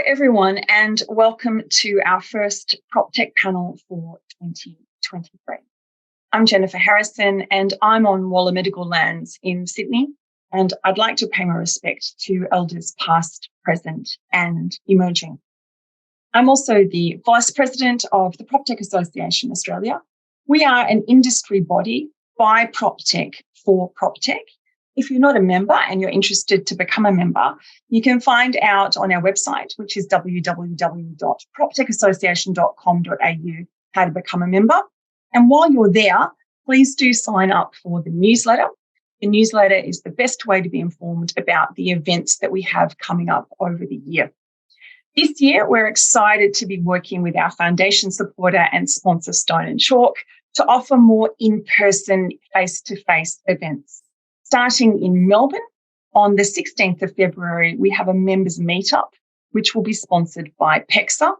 everyone, and welcome to our first Proptech panel for 2023. I'm Jennifer Harrison, and I'm on Walla Medical lands in Sydney, and I'd like to pay my respect to elders past, present, and emerging. I'm also the Vice President of the Proptech Association Australia. We are an industry body by Proptech for Proptech. If you're not a member and you're interested to become a member, you can find out on our website, which is www.proptechassociation.com.au, how to become a member. And while you're there, please do sign up for the newsletter. The newsletter is the best way to be informed about the events that we have coming up over the year. This year, we're excited to be working with our foundation supporter and sponsor Stone and Chalk to offer more in-person, face-to-face events. Starting in Melbourne, on the 16th of February, we have a members meetup, which will be sponsored by PEXA.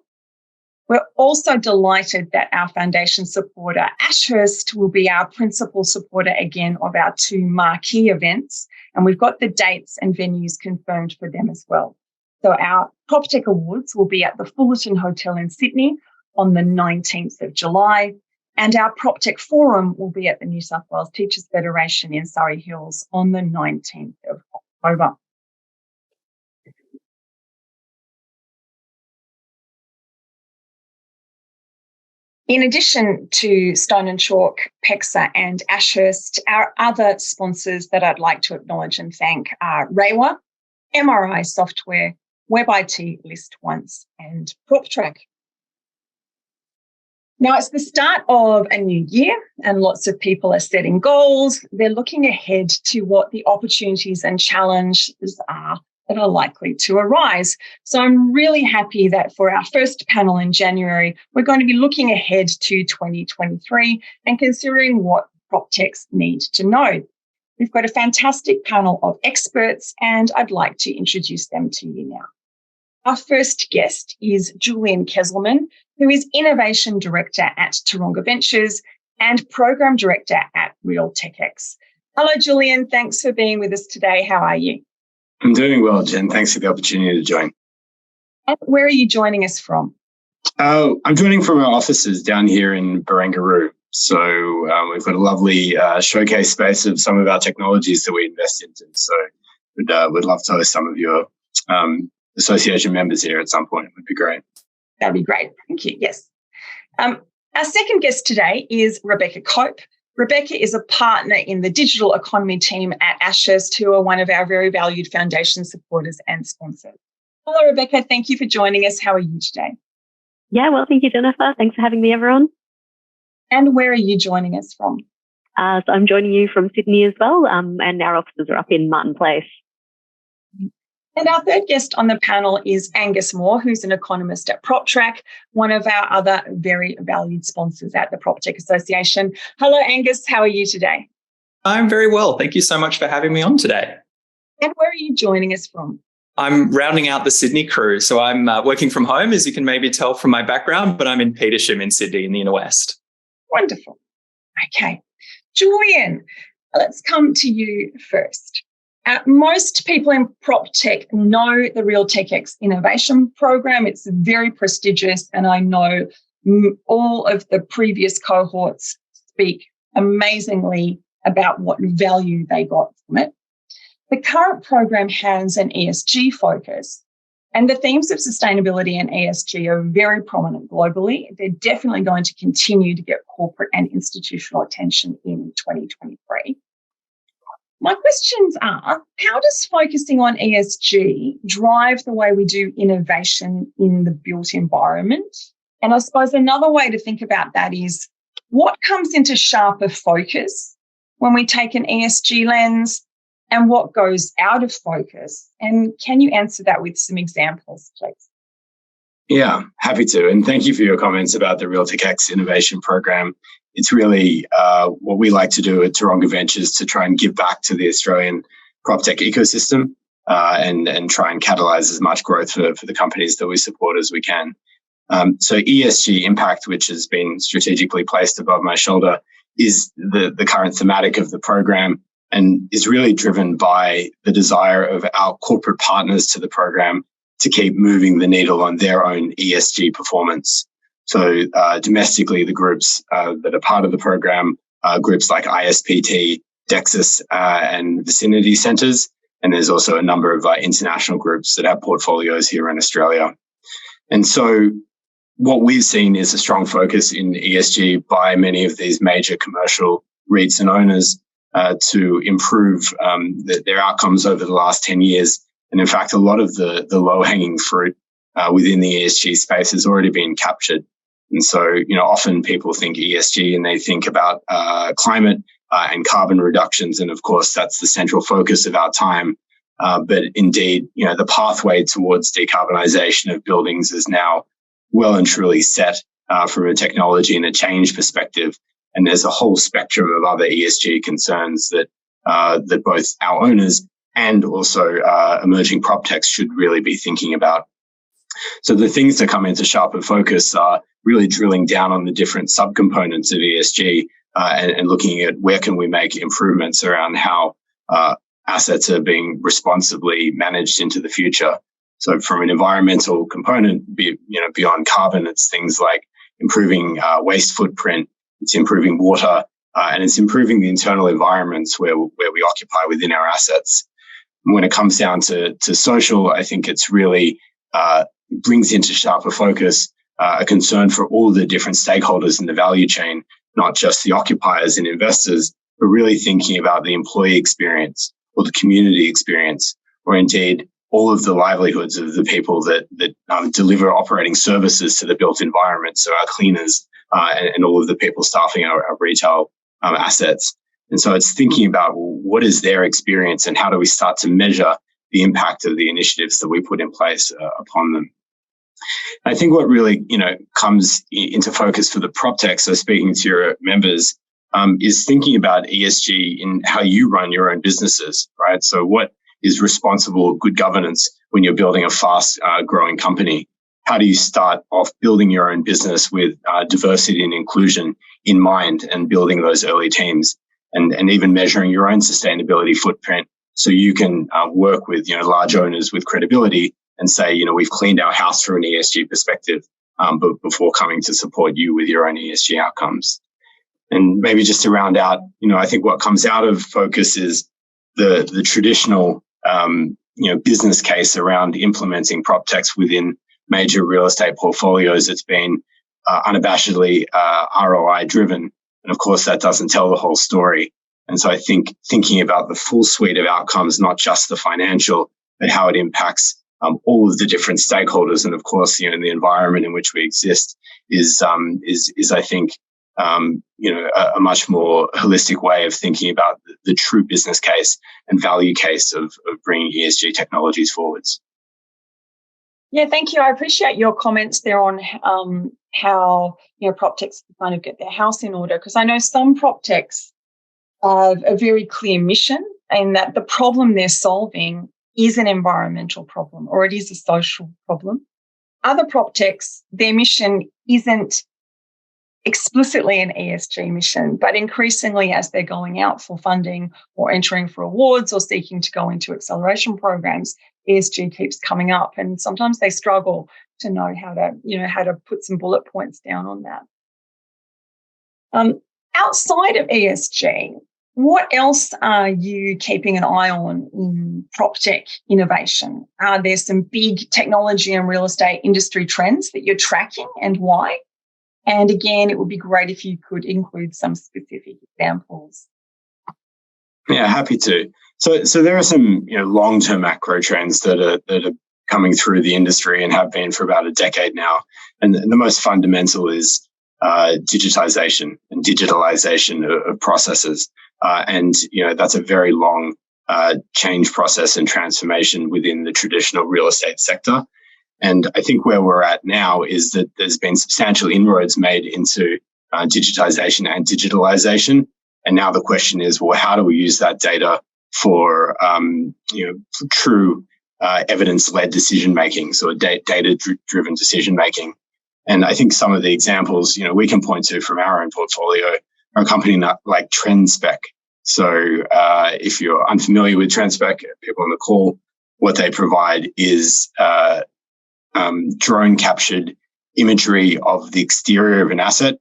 We're also delighted that our foundation supporter, Ashurst, will be our principal supporter again of our two marquee events, and we've got the dates and venues confirmed for them as well. So our Proptech Awards will be at the Fullerton Hotel in Sydney on the 19th of July. And our Proptech Forum will be at the New South Wales Teachers Federation in Surrey Hills on the 19th of October. In addition to Stone and Chalk, PEXA and Ashurst, our other sponsors that I'd like to acknowledge and thank are Rewa, MRI Software, WebIT List Once, and Proptech. Now, it's the start of a new year and lots of people are setting goals. They're looking ahead to what the opportunities and challenges are that are likely to arise. So I'm really happy that for our first panel in January, we're going to be looking ahead to 2023 and considering what Proptechs need to know. We've got a fantastic panel of experts and I'd like to introduce them to you now. Our first guest is Julian Kesselman, who is Innovation Director at Taronga Ventures and Program Director at RealTechX. Hello, Julian. Thanks for being with us today. How are you? I'm doing well, Jen. Thanks for the opportunity to join. And where are you joining us from? I'm joining from our offices down here in Barangaroo. So we've got a lovely showcase space of some of our technologies that we invest into. So we'd love to host some of your association members here at some point. It would be great. That'd be great. Thank you. Yes. Our second guest today is Rebecca Cope. Rebecca is a partner in the digital economy team at Ashurst, who are one of our very valued foundation supporters and sponsors. Hello, Rebecca. Thank you for joining us. How are you today? Yeah, well, thank you, Jennifer. Thanks for having me, everyone. And where are you joining us from? So I'm joining you from Sydney as well, and our offices are up in Martin Place. And our third guest on the panel is Angus Moore, who's an economist at Proptech, one of our other very valued sponsors at the Proptech Association. Hello, Angus. How are you today? I'm very well. Thank you so much for having me on today. And where are you joining us from? I'm rounding out the Sydney crew. So I'm working from home, as you can maybe tell from my background, but I'm in Petersham in Sydney in the inner west. Wonderful. Okay. Julian, let's come to you first. Most people in PropTech know the RealTechX Innovation Program. It's very prestigious, and I know all of the previous cohorts speak amazingly about what value they got from it. The current program has an ESG focus, and the themes of sustainability and ESG are very prominent globally. They're definitely going to continue to get corporate and institutional attention in 2023. My questions are, how does focusing on ESG drive the way we do innovation in the built environment? And I suppose another way to think about that is, what comes into sharper focus when we take an ESG lens and what goes out of focus? And can you answer that with some examples, please? Yeah, happy to. And thank you for your comments about the RealTechX Innovation Program. It's really what we like to do at Taronga Ventures to try and give back to the Australian PropTech ecosystem and try and catalyse as much growth for the companies that we support as we can. So ESG impact, which has been strategically placed above my shoulder, is the current thematic of the program and is really driven by the desire of our corporate partners to the program to keep moving the needle on their own ESG performance. So domestically, the groups that are part of the program are groups like ISPT, Dexus, and Vicinity Centres. And there's also a number of international groups that have portfolios here in Australia. And so what we've seen is a strong focus in ESG by many of these major commercial REITs and owners to improve their outcomes over the last 10 years. And in fact, a lot of the low-hanging fruit within the ESG space has already been captured. And so, often people think ESG and they think about climate and carbon reductions. And of course, that's the central focus of our time. But indeed, the pathway towards decarbonisation of buildings is now well and truly set from a technology and a change perspective. And there's a whole spectrum of other ESG concerns that both our owners and also emerging Proptechs should really be thinking about. So the things that come into sharper focus are really drilling down on the different subcomponents of ESG and looking at where can we make improvements around how assets are being responsibly managed into the future. So from an environmental component, beyond carbon, it's things like improving waste footprint, it's improving water, and it's improving the internal environments where we occupy within our assets. When it comes down to social, I think it's really brings into sharper focus a concern for all the different stakeholders in the value chain, not just the occupiers and investors, but really thinking about the employee experience or the community experience, or indeed all of the livelihoods of the people that deliver operating services to the built environment, so our cleaners and all of the people staffing our retail assets. And so it's thinking about what is their experience and how do we start to measure the impact of the initiatives that we put in place upon them. I think what really, comes into focus for the Proptech, so speaking to your members, is thinking about ESG in how you run your own businesses, right? So what is responsible good governance when you're building a fast growing company? How do you start off building your own business with diversity and inclusion in mind and building those early teams and even measuring your own sustainability footprint so you can work with, large owners with credibility and say, we've cleaned our house from an ESG perspective, but before coming to support you with your own ESG outcomes. And maybe just to round out, I think what comes out of focus is the traditional, business case around implementing Proptechs within major real estate portfolios. It's been unabashedly ROI driven. And of course, that doesn't tell the whole story. And so I think thinking about the full suite of outcomes, not just the financial, but how it impacts all of the different stakeholders, and of course, the environment in which we exist is I think, a much more holistic way of thinking about the true business case and value case of bringing ESG technologies forwards. Yeah, thank you. I appreciate your comments there on how Proptechs kind of get their house in order, because I know some Proptechs have a very clear mission, and that the problem they're solving is an environmental problem or it is a social problem. Other Proptechs, their mission isn't explicitly an ESG mission, but increasingly as they're going out for funding or entering for awards or seeking to go into acceleration programs, ESG keeps coming up, and sometimes they struggle to know how to put some bullet points down on that. Outside of ESG, what else are you keeping an eye on in Proptech innovation? Are there some big technology and real estate industry trends that you're tracking, and why? And again, it would be great if you could include some specific examples. Yeah, happy to. So there are some long-term macro trends that are coming through the industry and have been for about a decade now. And the most fundamental is digitization and digitalization of processes. And that's a very long change process and transformation within the traditional real estate sector. And I think where we're at now is that there's been substantial inroads made into digitization and digitalization. And now the question is, well, how do we use that data for true evidence-led decision-making, so data-driven decision-making? And I think some of the examples, we can point to from our own portfolio are a company like TrendSpec. So if you're unfamiliar with TrendSpec, people on the call what they provide is drone captured imagery of the exterior of an asset,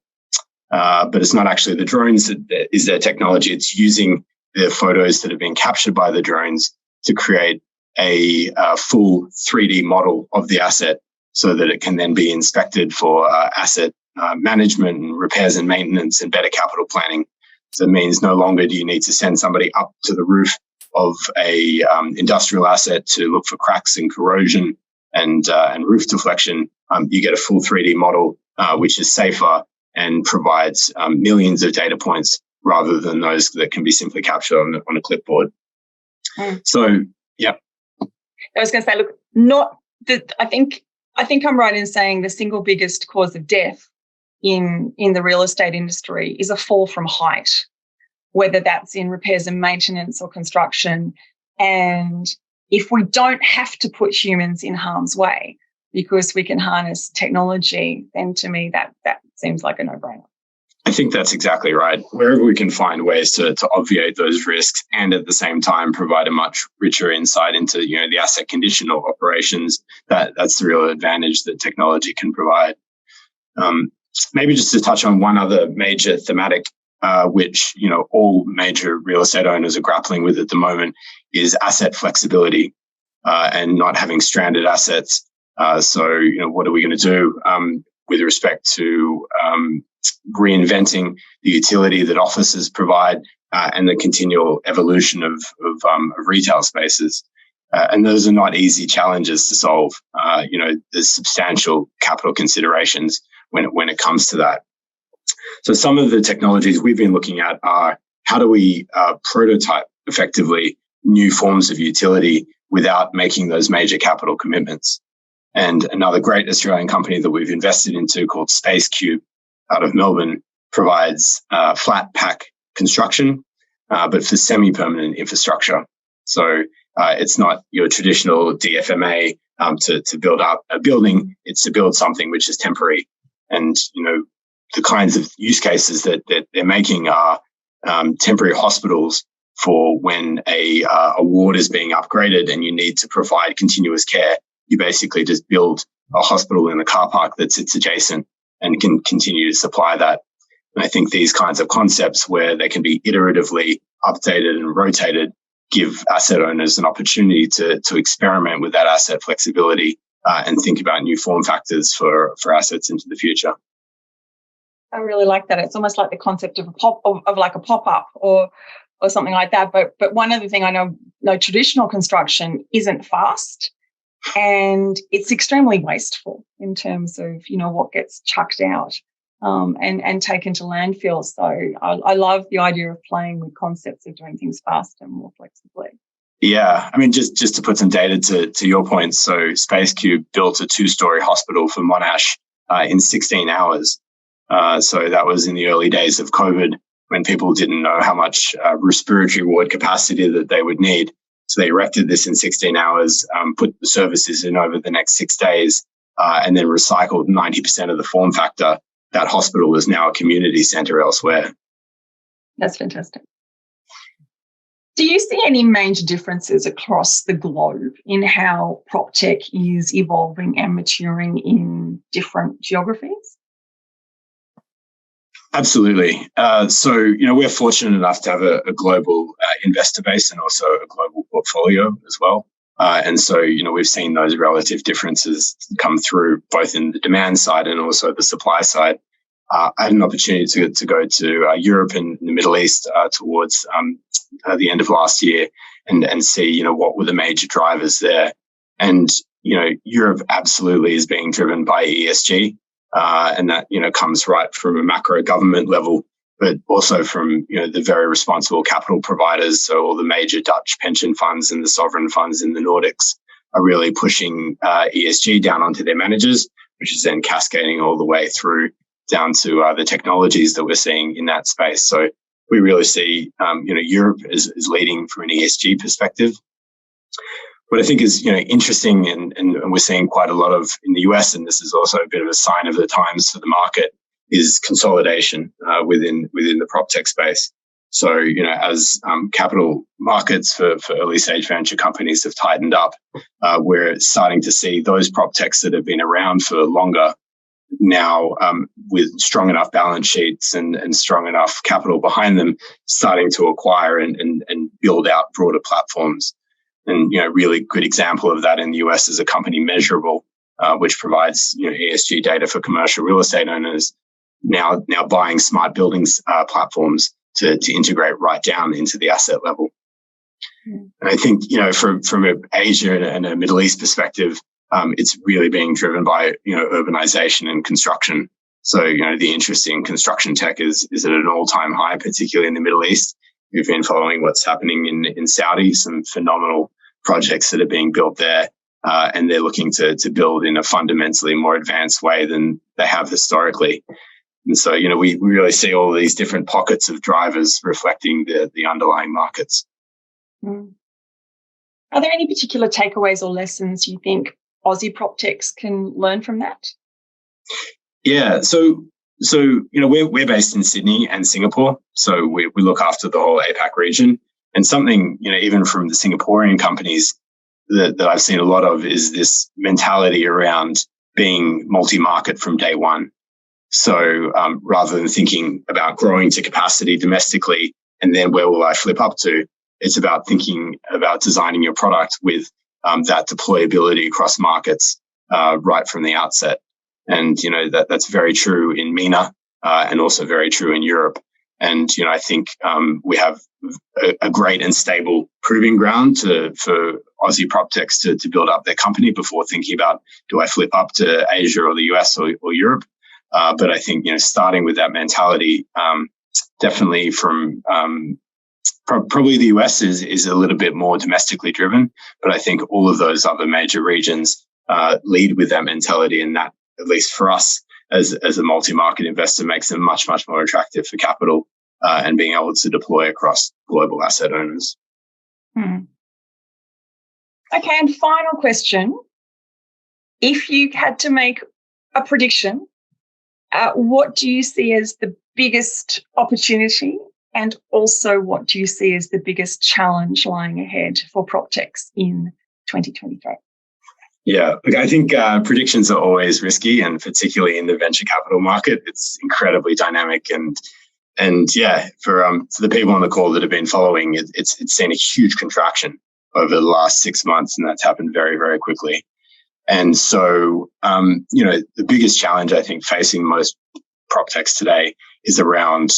but it's not actually the drones that is their technology. It's using the photos that have been captured by the drones to create a full 3D model of the asset so that it can then be inspected for asset management and repairs and maintenance and better capital planning. So it means no longer do you need to send somebody up to the roof of a industrial asset to look for cracks and corrosion and roof deflection. You get a full 3D model, which is safer and provides millions of data points rather than those that can be simply captured on a clipboard. So, yeah. I was going to say, look, not that I think I'm right in saying the single biggest cause of death in the real estate industry is a fall from height, whether that's in repairs and maintenance or construction. And if we don't have to put humans in harm's way because we can harness technology, then to me that seems like a no-brainer. I think that's exactly right. Wherever we can find ways to obviate those risks and at the same time provide a much richer insight into the asset condition or operations, that's the real advantage that technology can provide. Maybe just to touch on one other major thematic, which all major real estate owners are grappling with at the moment, is asset flexibility and not having stranded assets. So what are we going to do with respect to reinventing the utility that offices provide and the continual evolution of retail spaces. And those are not easy challenges to solve. There's substantial capital considerations when it comes to that. So some of the technologies we've been looking at are how do we prototype effectively new forms of utility without making those major capital commitments. And another great Australian company that we've invested into called SpaceCube out of Melbourne provides flat pack construction, but for semi-permanent infrastructure. So it's not your traditional DFMA to build up a building. It's to build something which is temporary. And, the kinds of use cases that they're making are temporary hospitals for when a ward is being upgraded and you need to provide continuous care. You basically just build a hospital in a car park that sits adjacent and can continue to supply that. And I think these kinds of concepts where they can be iteratively updated and rotated give asset owners an opportunity to experiment with that asset flexibility and think about new form factors for assets into the future. I really like that. It's almost like the concept of like a pop-up or something like that. But one other thing I know, traditional construction isn't fast. And it's extremely wasteful in terms of, what gets chucked out and taken to landfill. So I love the idea of playing with concepts of doing things faster and more flexibly. Yeah. I mean, just to put some data to your point. So SpaceCube built a 2-story hospital for Monash in 16 hours. So that was in the early days of COVID when people didn't know how much respiratory ward capacity that they would need. So they erected this in 16 hours, put the services in over the next 6 days, and then recycled 90% of the form factor. That hospital is now a community centre elsewhere. That's fantastic. Do you see any major differences across the globe in how Proptech is evolving and maturing in different geographies? Absolutely. So, we're fortunate enough to have a global investor base and also a global portfolio as well. And so, we've seen those relative differences come through both in the demand side and also the supply side. I had an opportunity to go to Europe and the Middle East towards the end of last year and see, what were the major drivers there. And, Europe absolutely is being driven by ESG. And that, comes right from a macro government level, but also from, the very responsible capital providers. So all the major Dutch pension funds and the sovereign funds in the Nordics are really pushing ESG down onto their managers, which is then cascading all the way through down to the technologies that we're seeing in that space. So we really see, Europe is leading from an ESG perspective. What I think is, interesting and we're seeing quite a lot of in the US, and this is also a bit of a sign of the times for the market, is consolidation within the PropTech space. So, as capital markets for early stage venture companies have tightened up, we're starting to see those proptechs that have been around for longer now, with strong enough balance sheets and strong enough capital behind them, starting to acquire and build out broader platforms. And, really good example of that in the US is a company Measurable, which provides, ESG data for commercial real estate owners, now buying smart buildings platforms to integrate right down into the asset level. And I think, from an Asia and a Middle East perspective, it's really being driven by, urbanization and construction. So, the interest in construction tech is at an all-time high, particularly in the Middle East. We've been following what's happening in Saudi, some phenomenal projects that are being built there. And they're looking to build in a fundamentally more advanced way than they have historically. And so, we really see all of these different pockets of drivers reflecting the underlying markets. Are there any particular takeaways or lessons you think Aussie proptechs can learn from that? Yeah. So we're based in Sydney and Singapore. So we look after the whole APAC region. And something, even from the Singaporean companies that I've seen a lot of is this mentality around being multi-market from day one. So rather than thinking about growing to capacity domestically and then where will I flip up to, it's about thinking about designing your product with that deployability across markets right from the outset. And, that's very true in MENA and also very true in Europe. And, I think we have a great and stable proving ground for Aussie proptechs to build up their company before thinking about, do I flip up to Asia or the US or Europe? But I think, starting with that mentality, definitely from probably the US is a little bit more domestically driven, but I think all of those other major regions lead with that mentality, and that, at least for us as a multi-market investor, makes them much, much more attractive for capital and being able to deploy across global asset owners. Okay, and final question. If you had to make a prediction, what do you see as the biggest opportunity, and also what do you see as the biggest challenge lying ahead for proptechs in 2023? Yeah, look, I think predictions are always risky, and particularly in the venture capital market, it's incredibly dynamic. And yeah, for the people on the call that have been following, it's seen a huge contraction over the last 6 months, and that's happened very, very quickly. And so, the biggest challenge I think facing most proptechs today is around,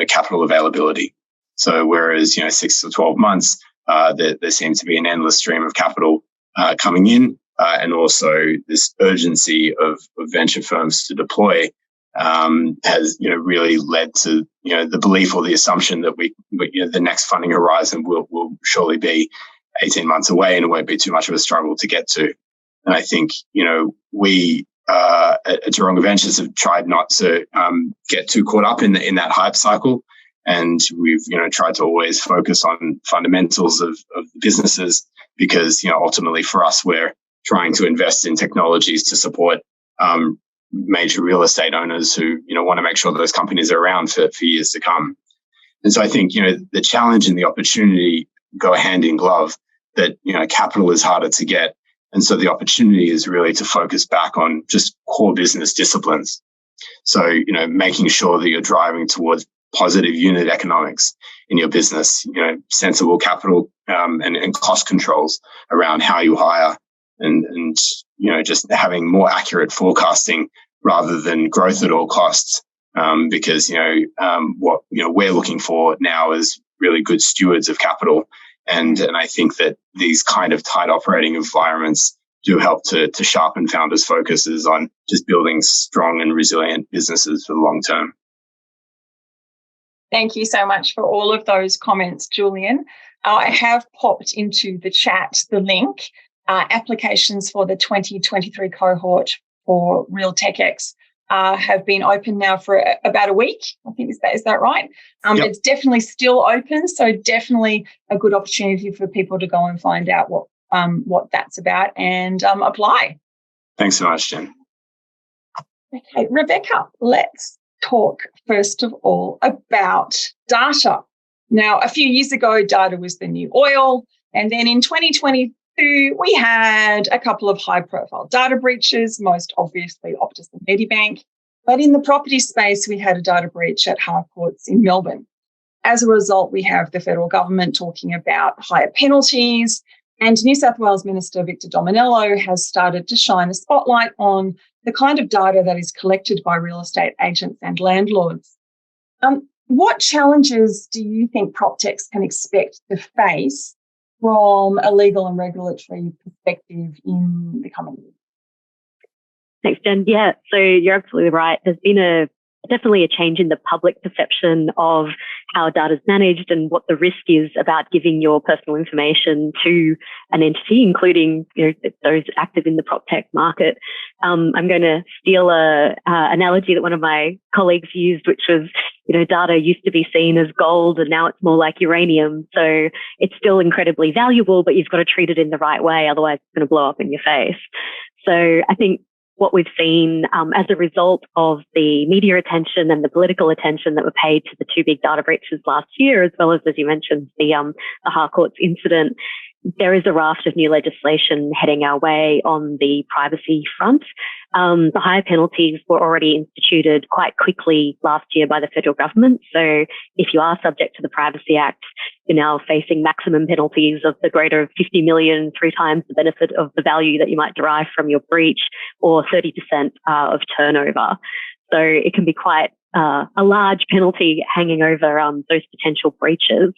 capital availability. So whereas, 6 to 12 months, there seems to be an endless stream of capital coming in, and also this urgency of venture firms to deploy has, really led to, the belief or the assumption that the next funding horizon will surely be 18 months away, and it won't be too much of a struggle to get to. And I think, we at Taronga Ventures have tried not to get too caught up in that hype cycle. And we've, tried to always focus on fundamentals of the businesses, because, ultimately for us, we're trying to invest in technologies to support major real estate owners who, want to make sure those companies are around for years to come. And so I think, the challenge and the opportunity go hand in glove, that, capital is harder to get. And so the opportunity is really to focus back on just core business disciplines. So, making sure that you're driving towards positive unit economics in your business, sensible capital and cost controls around how you hire, and just having more accurate forecasting rather than growth at all costs. Because, what, we're looking for now is really good stewards of capital. And I think that these kind of tight operating environments do help to sharpen founders' focuses on just building strong and resilient businesses for the long term. Thank you so much for all of those comments, Julian. I have popped into the chat the link. Applications for the 2023 cohort for Real TechX have been open now for about a week. I think is that right? Yep. It's definitely still open, so definitely a good opportunity for people to go and find out what that's about and apply. Thanks so much, Jen. Okay, Rebecca, let's talk, first of all, about data. Now, a few years ago, data was the new oil. And then in 2022, we had a couple of high-profile data breaches, most obviously Optus and Medibank. But in the property space, we had a data breach at Harcourts in Melbourne. As a result, we have the federal government talking about higher penalties, and New South Wales Minister Victor Dominello has started to shine a spotlight on the kind of data that is collected by real estate agents and landlords. What challenges do you think Proptechs can expect to face from a legal and regulatory perspective in the coming years? Thanks, Jen. Yeah, so you're absolutely right. There's been definitely a change in the public perception of how data is managed and what the risk is about giving your personal information to an entity, including those active in the PropTech market. I'm going to steal an analogy that one of my colleagues used, which was, data used to be seen as gold and now it's more like uranium. So it's still incredibly valuable, but you've got to treat it in the right way. Otherwise, it's going to blow up in your face. So I think what we've seen as a result of the media attention and the political attention that were paid to the two big data breaches last year, as well as you mentioned, the Harcourts incident, there is a raft of new legislation heading our way on the privacy front. The higher penalties were already instituted quite quickly last year by the federal government. So if you are subject to the Privacy Act, you're now facing maximum penalties of the greater of 50 million, 3 times the benefit of the value that you might derive from your breach, or 30% of turnover. So it can be quite a large penalty hanging over those potential breaches.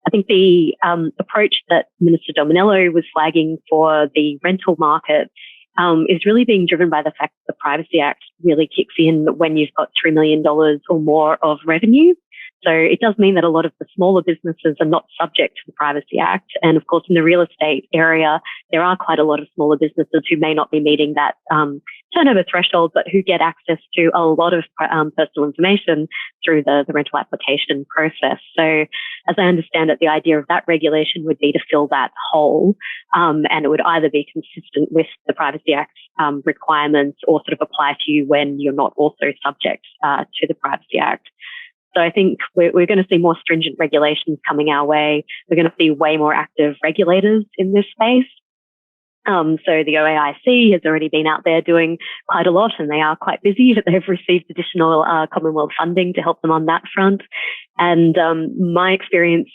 I think the approach that Minister Dominello was flagging for the rental market is really being driven by the fact that the Privacy Act really kicks in when you've got $3 million or more of revenue. So it does mean that a lot of the smaller businesses are not subject to the Privacy Act. And of course, in the real estate area, there are quite a lot of smaller businesses who may not be meeting that turnover threshold, but who get access to a lot of personal information through the rental application process. So as I understand it, the idea of that regulation would be to fill that hole, and it would either be consistent with the Privacy Act requirements or sort of apply to you when you're not also subject to the Privacy Act. So I think we're going to see more stringent regulations coming our way. We're going to see way more active regulators in this space. So the OAIC has already been out there doing quite a lot, and they are quite busy. They've received additional Commonwealth funding to help them on that front. And my experience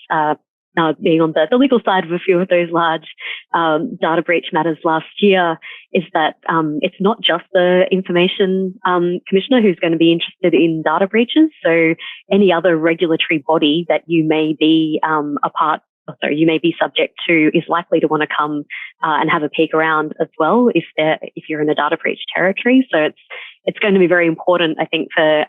being on the legal side of a few of those large data breach matters last year is that it's not just the Information Commissioner who's going to be interested in data breaches. So any other regulatory body that you may be you may be subject to is likely to want to come and have a peek around as well if you're in a data breach territory. So it's going to be very important, I think, for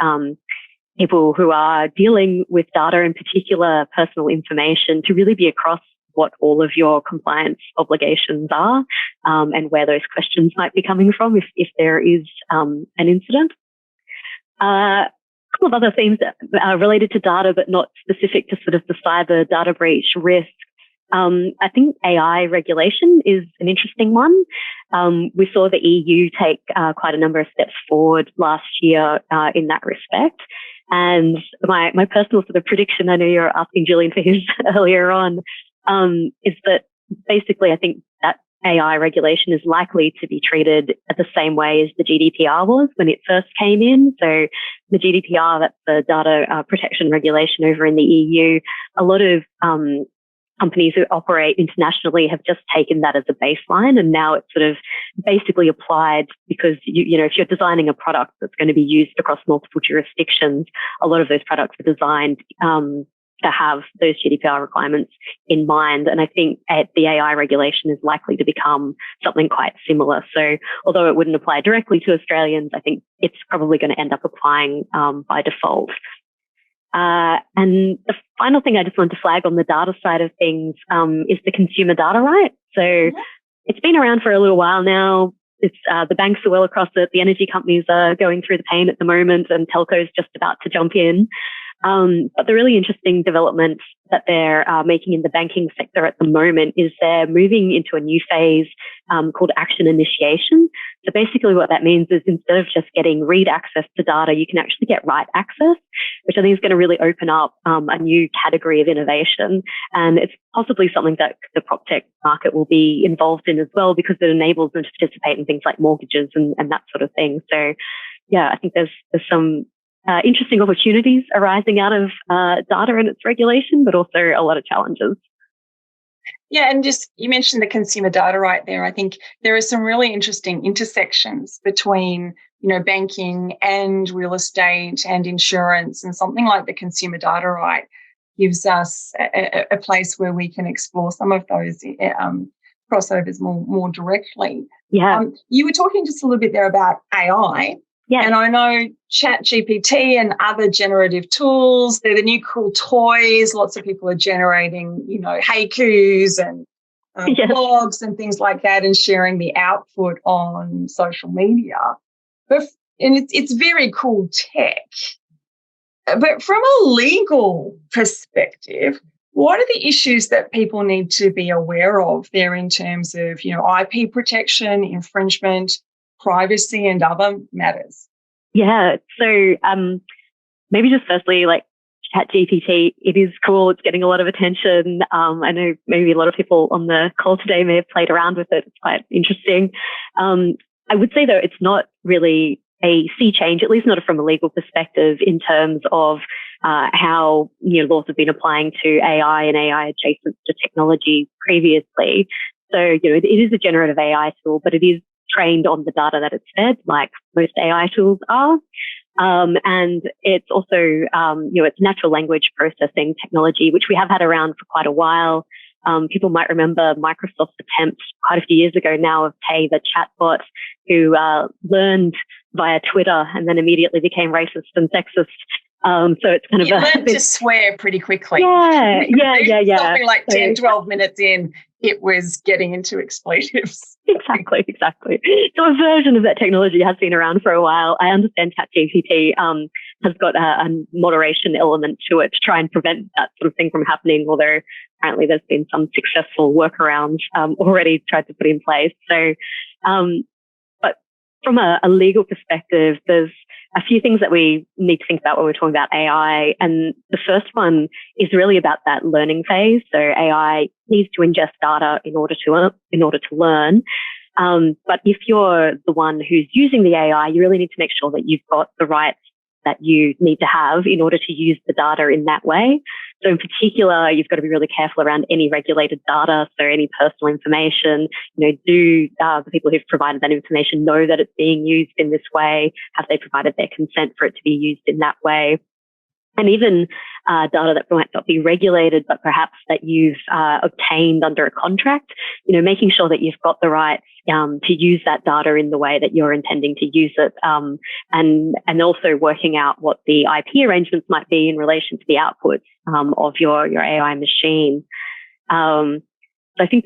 people who are dealing with data, in particular personal information, to really be across what all of your compliance obligations are and where those questions might be coming from if there is an incident. A couple of other themes that are related to data but not specific to sort of the cyber data breach risk. I think AI regulation is an interesting one. We saw the EU take quite a number of steps forward last year in that respect. And my personal sort of prediction, I know you're asking Julian for his earlier on, is that basically I think that AI regulation is likely to be treated the same way as the GDPR was when it first came in. So the GDPR, that's the data protection regulation over in the EU, a lot of companies who operate internationally have just taken that as a baseline, and now it's sort of basically applied because if you're designing a product that's going to be used across multiple jurisdictions, a lot of those products are designed to have those GDPR requirements in mind. And I think the AI regulation is likely to become something quite similar. So although it wouldn't apply directly to Australians, I think it's probably going to end up applying by default. And the final thing I just wanted to flag on the data side of things is the consumer data right. So it's been around for a little while now. It's the banks are well across it. The energy companies are going through the pain at the moment, and telco's just about to jump in. But the really interesting development that they're making in the banking sector at the moment is they're moving into a new phase called action initiation. So basically what that means is instead of just getting read access to data, you can actually get write access, which I think is going to really open up a new category of innovation. And it's possibly something that the Proptech market will be involved in as well, because it enables them to participate in things like mortgages and that sort of thing. So yeah, I think there's some interesting opportunities arising out of data and its regulation, but also a lot of challenges. Yeah, and just you mentioned the consumer data right there. I think there are some really interesting intersections between, banking and real estate and insurance, and something like the consumer data right gives us a place where we can explore some of those crossovers more directly. Yeah. You were talking just a little bit there about AI. Yeah. And I know ChatGPT and other generative tools, they're the new cool toys. Lots of people are generating, haikus and blogs and things like that and sharing the output on social media. And it's very cool tech. But from a legal perspective, what are the issues that people need to be aware of there in terms of, IP protection, infringement, privacy and other matters? Yeah. So maybe just firstly, like ChatGPT, it is cool. It's getting a lot of attention. I know maybe a lot of people on the call today may have played around with it. It's quite interesting. I would say, though, it's not really a sea change, at least not from a legal perspective, in terms of how laws have been applying to AI and AI adjacent to technology previously. So, it is a generative AI tool, but it is trained on the data that it's fed, like most AI tools are. And it's also, it's natural language processing technology, which we have had around for quite a while. People might remember Microsoft's attempt quite a few years ago now of Tay, the chatbot, who learned via Twitter and then immediately became racist and sexist. So it's kind of learned to swear pretty quickly. Yeah. Something like 10, 12 minutes in, it was getting into expletives. Exactly. So a version of that technology has been around for a while. I understand ChatGPT has got a moderation element to it to try and prevent that sort of thing from happening, although apparently there's been some successful workarounds already tried to put in place. So, but from a legal perspective, there's a few things that we need to think about when we're talking about AI. And the first one is really about that learning phase. So AI needs to ingest data in order to learn. But if you're the one who's using the AI, you really need to make sure that you've got the rights that you need to have in order to use the data in that way. So in particular, you've got to be really careful around any regulated data, so any personal information. Do the people who've provided that information know that it's being used in this way? Have they provided their consent for it to be used in that way? And even data that might not be regulated, but perhaps that you've obtained under a contract, making sure that you've got the rights to use that data in the way that you're intending to use it, and also working out what the IP arrangements might be in relation to the outputs of your AI machine. So I think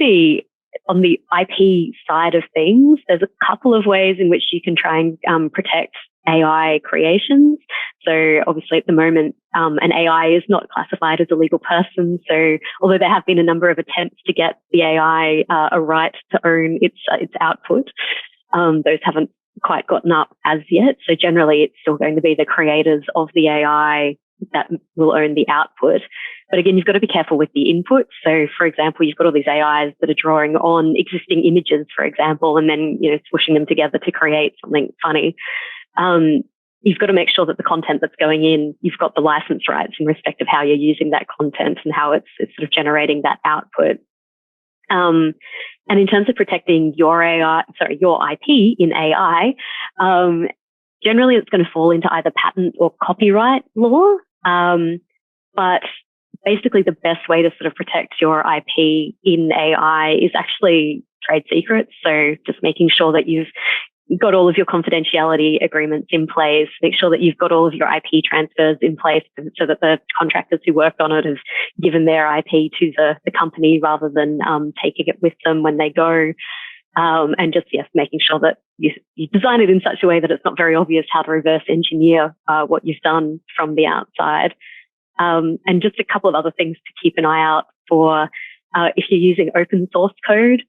on the IP side of things, there's a couple of ways in which you can try and protect AI creations. So obviously at the moment, an AI is not classified as a legal person. So although there have been a number of attempts to get the AI a right to own its output, those haven't quite gotten up as yet. So generally it's still going to be the creators of the AI that will own the output. But again, you've got to be careful with the input. So for example, you've got all these AIs that are drawing on existing images, for example, and then, swooshing them together to create something funny. You've got to make sure that the content that's going in, you've got the license rights in respect of how you're using that content and how it's sort of generating that output. And in terms of protecting your IP in AI, generally it's going to fall into either patent or copyright law. But basically the best way to sort of protect your IP in AI is actually trade secrets. So just making sure that you've got all of your confidentiality agreements in place, make sure that you've got all of your IP transfers in place so that the contractors who worked on it have given their IP to the company rather than taking it with them when they go. And just, making sure that you design it in such a way that it's not very obvious how to reverse engineer what you've done from the outside. And just a couple of other things to keep an eye out for if you're using open source code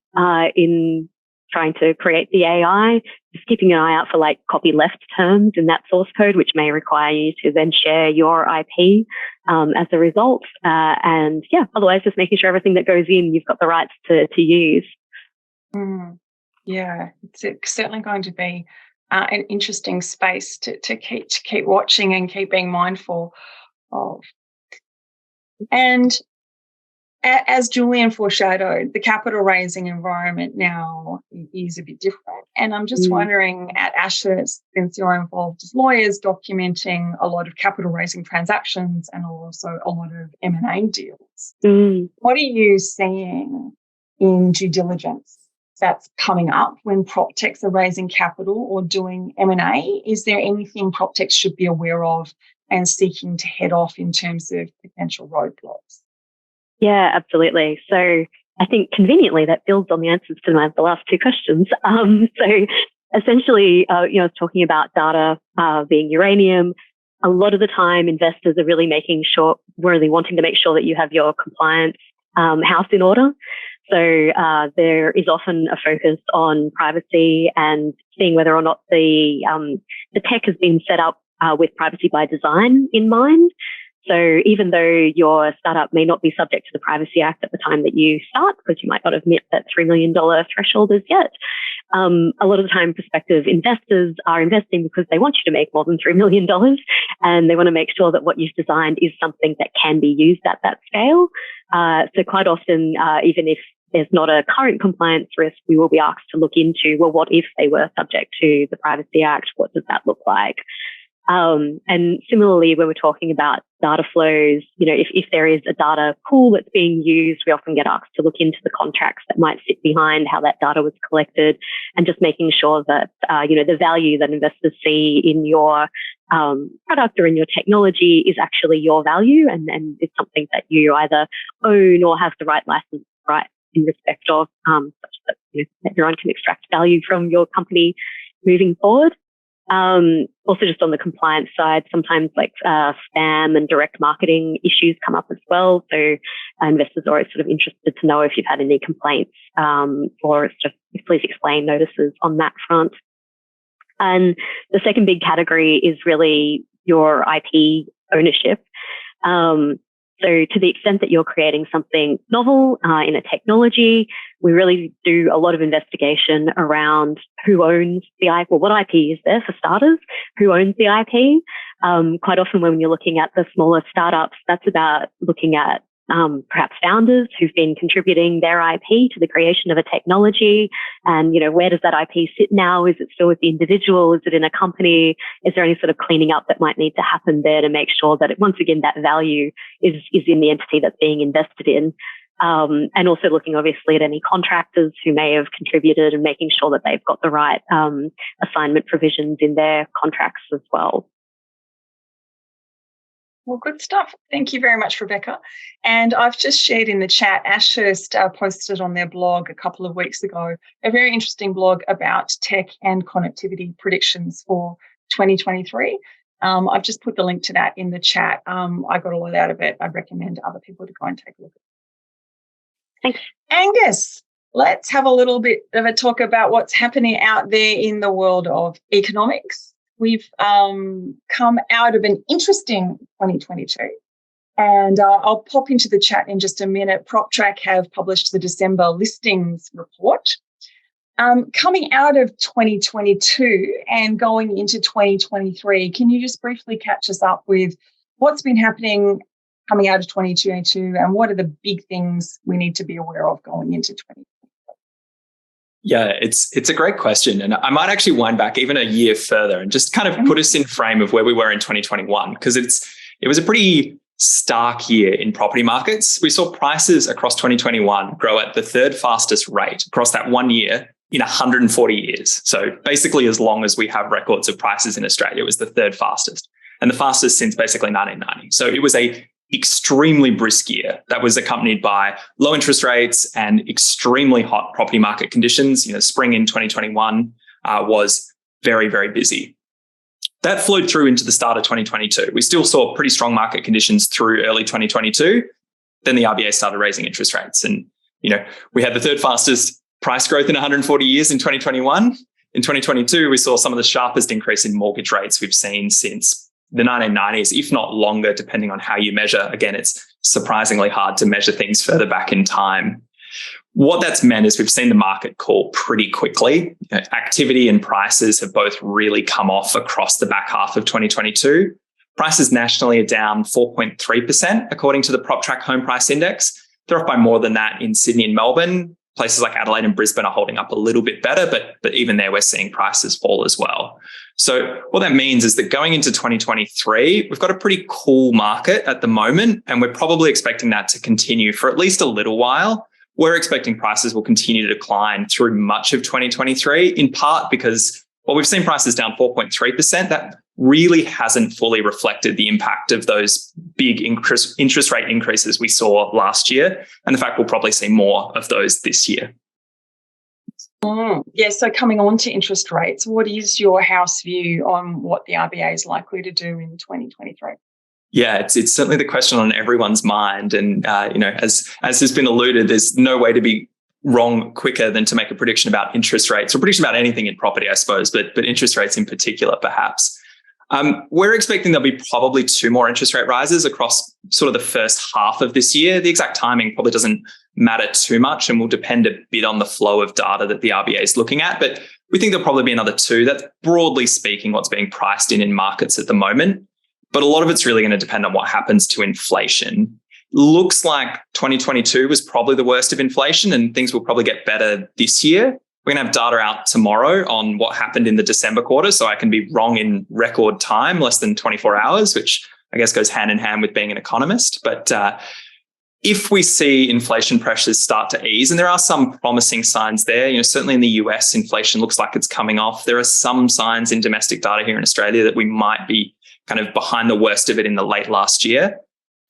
in trying to create the AI, just keeping an eye out for like copyleft terms in that source code, which may require you to then share your IP as a result. And yeah, otherwise just making sure everything that goes in, you've got the rights to use. Yeah, it's certainly going to be an interesting space to keep watching and keep being mindful of. And as Julian foreshadowed, the capital raising environment now is a bit different. And I'm just wondering, at Ashurst, since you're involved as lawyers documenting a lot of capital raising transactions and also a lot of M&A deals, what are you seeing in due diligence that's coming up when PropTechs are raising capital or doing M&A? Is there anything PropTechs should be aware of and seeking to head off in terms of potential roadblocks? Yeah, absolutely. So I think conveniently that builds on the answers to the last two questions. So essentially, I was talking about data being uranium. A lot of the time, investors are really wanting to make sure that you have your compliance house in order. So there is often a focus on privacy and seeing whether or not the tech has been set up with privacy by design in mind. So even though your startup may not be subject to the Privacy Act at the time that you start, because you might not have met that $3 million threshold as yet, a lot of the time prospective investors are investing because they want you to make more than $3 million, and they want to make sure that what you've designed is something that can be used at that scale. So quite often, even if there's not a current compliance risk, we will be asked to look into, well, what if they were subject to the Privacy Act? What does that look like? And similarly, when we're talking about data flows, if there is a data pool that's being used, we often get asked to look into the contracts that might sit behind how that data was collected, and just making sure that, the value that investors see in your product or in your technology is actually your value, and it's something that you either own or have the right license right in respect of, such that everyone can extract value from your company moving forward. Also just on the compliance side, sometimes like spam and direct marketing issues come up as well. So investors are always sort of interested to know if you've had any complaints, or it's just please explain notices on that front. And the second big category is really your IP ownership. So to the extent that you're creating something novel in a technology, we really do a lot of investigation around who owns the IP, well, what IP is there for starters, who owns the IP. Quite often when you're looking at the smaller startups, that's about looking at perhaps founders who've been contributing their IP to the creation of a technology. And, where does that IP sit now? Is it still with the individual? Is it in a company? Is there any sort of cleaning up that might need to happen there to make sure that once again, that value is in the entity that's being invested in? And also looking obviously at any contractors who may have contributed and making sure that they've got the right assignment provisions in their contracts as well. Well, good stuff. Thank you very much, Rebecca. And I've just shared in the chat, Ashurst posted on their blog a couple of weeks ago a very interesting blog about tech and connectivity predictions for 2023. I've just put the link to that in the chat. I got a lot out of it. I'd recommend other people to go and take a look at it. Thanks. Angus, let's have a little bit of a talk about what's happening out there in the world of economics. We've come out of an interesting 2022, and I'll pop into the chat in just a minute. Proptech have published the December listings report. Coming out of 2022 and going into 2023, can you just briefly catch us up with what's been happening coming out of 2022 and what are the big things we need to be aware of going into 2023? Yeah, it's a great question. And I might actually wind back even a year further and just kind of put us in frame of where we were in 2021, because it was a pretty stark year in property markets. We saw prices across 2021 grow at the third fastest rate across that 1 year in 140 years. So basically as long as we have records of prices in Australia, it was the third fastest, and the fastest since basically 1990. So it was a extremely brisk year that was accompanied by low interest rates and extremely hot property market conditions. Spring in 2021 was very, very busy. That flowed through into the start of 2022. We still saw pretty strong market conditions through early 2022. Then the RBA started raising interest rates, and we had the third fastest price growth in 140 years in 2021. in 2022, we saw some of the sharpest increase in mortgage rates we've seen since the 1990s, if not longer, depending on how you measure. Again, it's surprisingly hard to measure things further back in time. What that's meant is we've seen the market cool pretty quickly. Activity and prices have both really come off across the back half of 2022. Prices nationally are down 4.3%, according to the Proptech Home Price Index. They're off by more than that in Sydney and Melbourne. Places like Adelaide and Brisbane are holding up a little bit better, but even there, we're seeing prices fall as well. So what that means is that going into 2023, we've got a pretty cool market at the moment, and we're probably expecting that to continue for at least a little while. We're expecting prices will continue to decline through much of 2023, in part because, well, we've seen prices down 4.3%. That really hasn't fully reflected the impact of those big interest rate increases we saw last year. And the fact we'll probably see more of those this year. Yeah, so coming on to interest rates, what is your house view on what the RBA is likely to do in 2023? Yeah, it's certainly the question on everyone's mind. And, as has been alluded, there's no way to be wrong quicker than to make a prediction about interest rates, or prediction about anything in property, I suppose, but interest rates in particular, perhaps. We're expecting there'll be probably 2 more interest rate rises across sort of the first half of this year. The exact timing probably doesn't matter too much and will depend a bit on the flow of data that the RBA is looking at. But we think there'll probably be another 2. That's broadly speaking what's being priced in markets at the moment. But a lot of it's really going to depend on what happens to inflation. Looks like 2022 was probably the worst of inflation, and things will probably get better this year. We're going to have data out tomorrow on what happened in the December quarter, so I can be wrong in record time, less than 24 hours, which I guess goes hand in hand with being an economist. But if we see inflation pressures start to ease, and there are some promising signs there, certainly in the US, inflation looks like it's coming off. There are some signs in domestic data here in Australia that we might be kind of behind the worst of it in the late last year.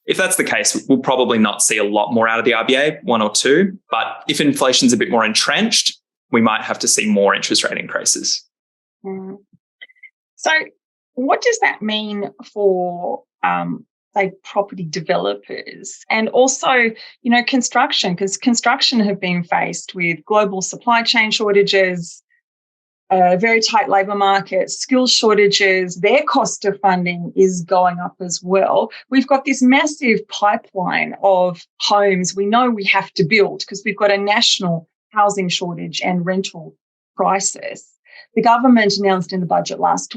If that's the case, we'll probably not see a lot more out of the RBA, 1 or 2. But if inflation's a bit more entrenched, we might have to see more interest rate increases. So what does that mean for, say, property developers and also, construction? Because construction have been faced with global supply chain shortages, a very tight labour market, skills shortages. Their cost of funding is going up as well. We've got this massive pipeline of homes we know we have to build because we've got a national housing shortage and rental crisis. The government announced in the budget last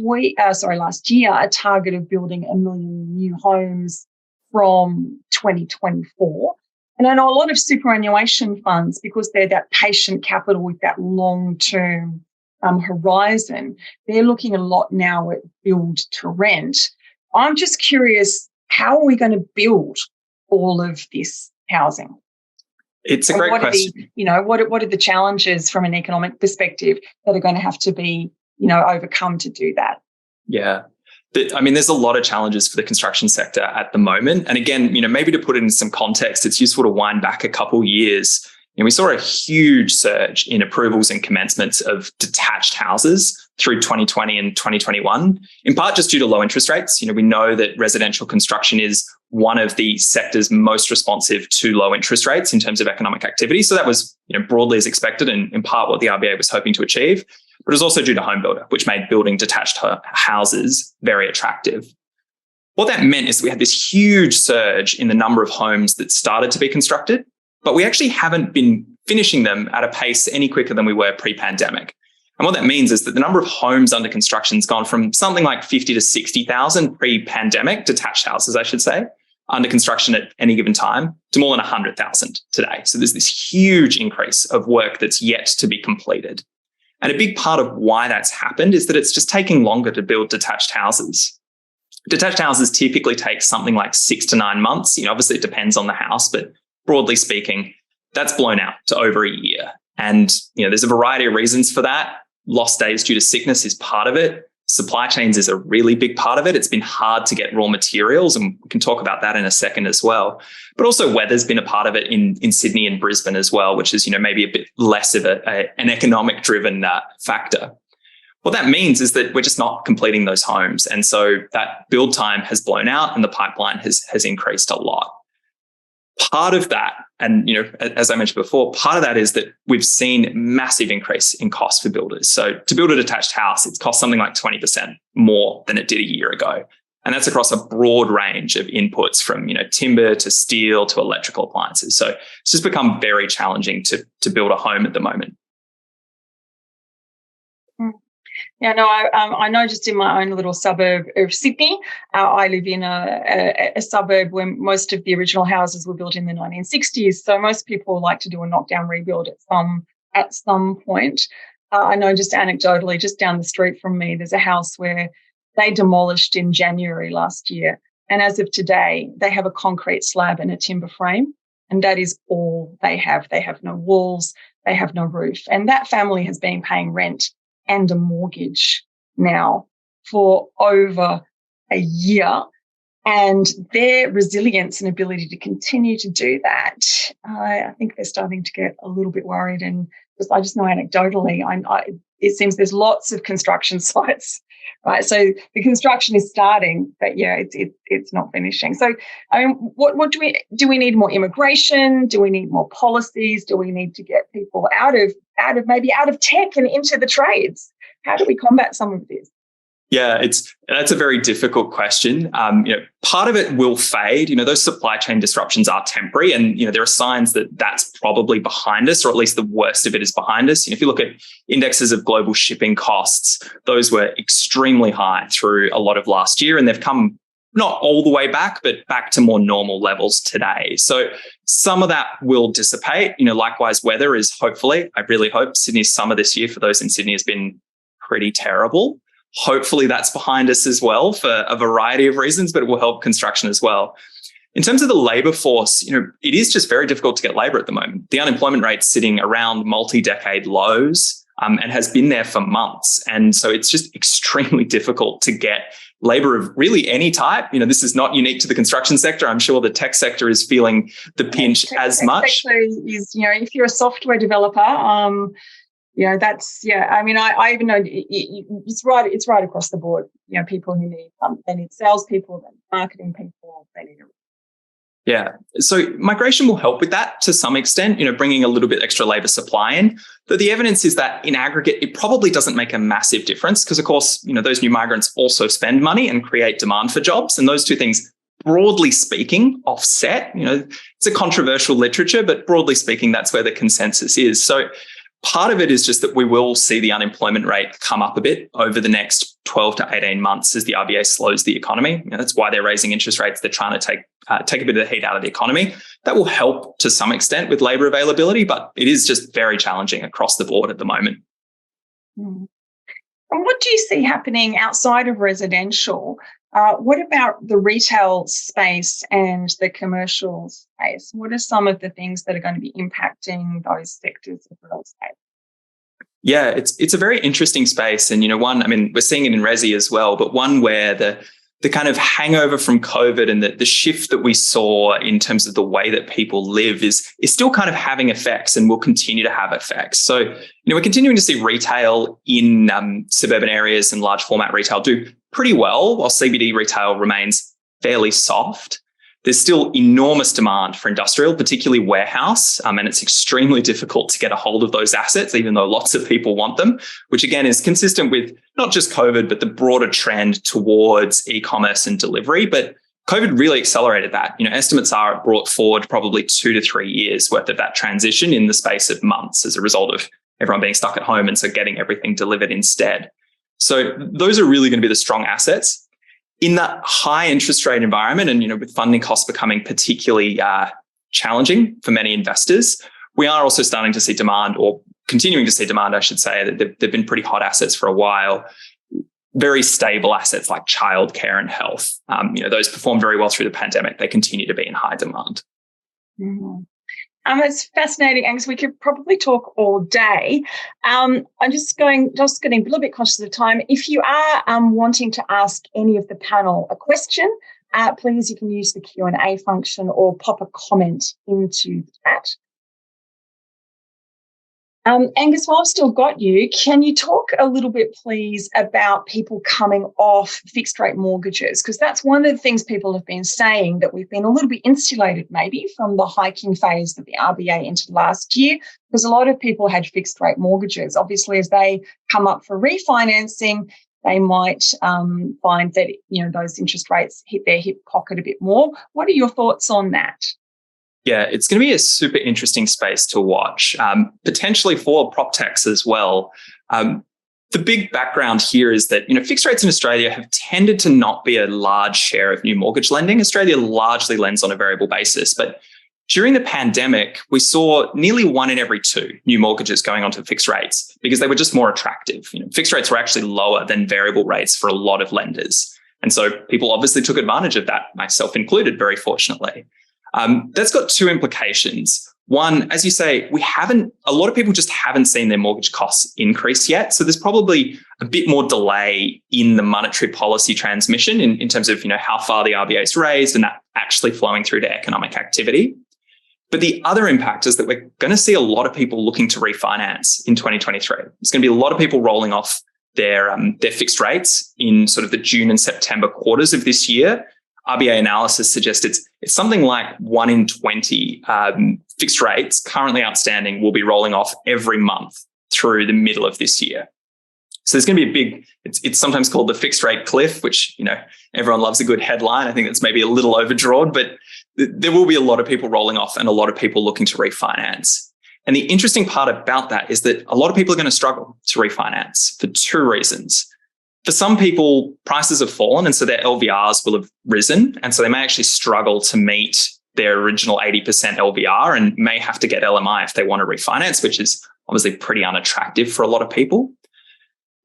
year, a target of building 1 million new homes from 2024. And I know a lot of superannuation funds, because they're that patient capital with that long-term horizon, they're looking a lot now at build to rent. I'm just curious, how are we going to build all of this housing? It's a great question. What are the challenges from an economic perspective that are going to have to be, overcome to do that? Yeah. There's a lot of challenges for the construction sector at the moment. And again, maybe to put it in some context, it's useful to wind back a couple years. We saw a huge surge in approvals and commencements of detached houses through 2020 and 2021, in part just due to low interest rates. We know that residential construction is one of the sectors most responsive to low interest rates in terms of economic activity. So that was, broadly as expected, and in part what the RBA was hoping to achieve. But it was also due to home builder, which made building detached houses very attractive. What that meant is that we had this huge surge in the number of homes that started to be constructed, but we actually haven't been finishing them at a pace any quicker than we were pre-pandemic. And what that means is that the number of homes under construction has gone from something like 50 to 60,000 pre-pandemic, detached houses, I should say, under construction at any given time, to more than 100,000 today. So there's this huge increase of work that's yet to be completed. And a big part of why that's happened is that it's just taking longer to build detached houses. Detached houses typically take something like 6 to 9 months. Obviously it depends on the house, but broadly speaking, that's blown out to over a year. And, there's a variety of reasons for that. Lost days due to sickness is part of it. Supply chains is a really big part of it. It's been hard to get raw materials, and we can talk about that in a second as well. But also weather's been a part of it in Sydney and Brisbane as well, which is, maybe a bit less of an economic driven factor. What that means is that we're just not completing those homes. And so that build time has blown out and the pipeline has increased a lot. Part of that, and as I mentioned before, part of that is that we've seen massive increase in costs for builders. So to build a detached house, it's cost something like 20% more than it did a year ago. And that's across a broad range of inputs from, timber to steel to electrical appliances. So it's just become very challenging to build a home at the moment. Yeah, no, I know just in my own little suburb of Sydney, I live in a suburb where most of the original houses were built in the 1960s. So most people like to do a knockdown rebuild at some point. I know just anecdotally, just down the street from me, there's a house where they demolished in January last year. And as of today, they have a concrete slab and a timber frame. And that is all they have. They have no walls. They have no roof. And that family has been paying rent and a mortgage now for over a year. And their resilience and ability to continue to do that, I think they're starting to get a little bit worried. And I just know anecdotally, it seems there's lots of construction sites, right? So the construction is starting, but it's not finishing. So, what do we need more immigration? Do we need more policies? Do we need to get people out of tech and into the trades? How do we combat some of this? Yeah, that's a very difficult question. Part of it will fade. Those supply chain disruptions are temporary, and there are signs that that's probably behind us, or at least the worst of it is behind us. If you look at indexes of global shipping costs, those were extremely high through a lot of last year, and they've come not all the way back, but back to more normal levels today. So some of that will dissipate. Likewise, weather is hopefully, I really hope, Sydney's summer this year for those in Sydney has been pretty terrible. Hopefully that's behind us as well for a variety of reasons, but it will help construction as well. In terms of the labour force, it is just very difficult to get labour at the moment. The unemployment rate's sitting around multi-decade lows and has been there for months. And so it's just extremely difficult to get labour of really any type. This is not unique to the construction sector. I'm sure the tech sector is feeling the pinch as much. Sector is, if you're a software developer, I even know it's right across the board. People who need they need salespeople, they need marketing people, they need. Yeah, so migration will help with that to some extent. Bringing a little bit extra labour supply in. But the evidence is that in aggregate, it probably doesn't make a massive difference because, of course, those new migrants also spend money and create demand for jobs, and those two things, broadly speaking, offset. It's a controversial literature, but broadly speaking, that's where the consensus is. So. Part of it is just that we will see the unemployment rate come up a bit over the next 12 to 18 months as the RBA slows the economy. That's why they're raising interest rates. They're trying to take a bit of the heat out of the economy. That will help to some extent with labour availability, but it is just very challenging across the board at the moment. And what do you see happening outside of residential? What about the retail space and the commercial space? What are some of the things that are going to be impacting those sectors of real estate? Yeah, it's a very interesting space. And, we're seeing it in resi as well, but one where the kind of hangover from COVID and the shift that we saw in terms of the way that people live is still kind of having effects and will continue to have effects. So, we're continuing to see retail in suburban areas and large format retail do pretty well, while CBD retail remains fairly soft. There's still enormous demand for industrial, particularly warehouse, and it's extremely difficult to get a hold of those assets, even though lots of people want them, which again is consistent with not just COVID, but the broader trend towards e-commerce and delivery. But COVID really accelerated that. Estimates are it brought forward probably 2 to 3 years worth of that transition in the space of months as a result of everyone being stuck at home and so getting everything delivered instead. So those are really going to be the strong assets. In that high interest rate environment and, with funding costs becoming particularly challenging for many investors, we are also starting to see demand, or continuing to see demand, I should say, that they've been pretty hot assets for a while. Very stable assets like childcare and health. Those performed very well through the pandemic. They continue to be in high demand. Mm-hmm. It's fascinating, Angus. We could probably talk all day. I'm just getting a little bit conscious of time. If you are wanting to ask any of the panel a question, please, you can use the Q&A function or pop a comment into the chat. Angus, while I've still got you, can you talk a little bit, please, about people coming off fixed rate mortgages? Because that's one of the things people have been saying, that we've been a little bit insulated maybe from the hiking phase that the RBA entered last year, because a lot of people had fixed rate mortgages. Obviously, as they come up for refinancing, they might find that, those interest rates hit their hip pocket a bit more. What are your thoughts on that? Yeah, it's going to be a super interesting space to watch, potentially for Proptechs as well. The big background here is that, fixed rates in Australia have tended to not be a large share of new mortgage lending. Australia largely lends on a variable basis, but during the pandemic, we saw nearly 1 in every 2 new mortgages going onto fixed rates because they were just more attractive. Fixed rates were actually lower than variable rates for a lot of lenders. And so people obviously took advantage of that, myself included, very fortunately. That's got 2 implications. One, as you say, a lot of people just haven't seen their mortgage costs increase yet. So there's probably a bit more delay in the monetary policy transmission in terms of, how far the RBA's raised and that actually flowing through to economic activity. But the other impact is that we're going to see a lot of people looking to refinance in 2023. There's going to be a lot of people rolling off their fixed rates in sort of the June and September quarters of this year. RBA analysis suggests it's something like 1 in 20 fixed rates currently outstanding will be rolling off every month through the middle of this year. So there's going to be it's sometimes called the fixed rate cliff, which, everyone loves a good headline. I think that's maybe a little overdrawn, but there will be a lot of people rolling off and a lot of people looking to refinance. And the interesting part about that is that a lot of people are going to struggle to refinance for 2 reasons. For some people, prices have fallen, and so their LVRs will have risen. And so they may actually struggle to meet their original 80% LVR and may have to get LMI if they want to refinance, which is obviously pretty unattractive for a lot of people.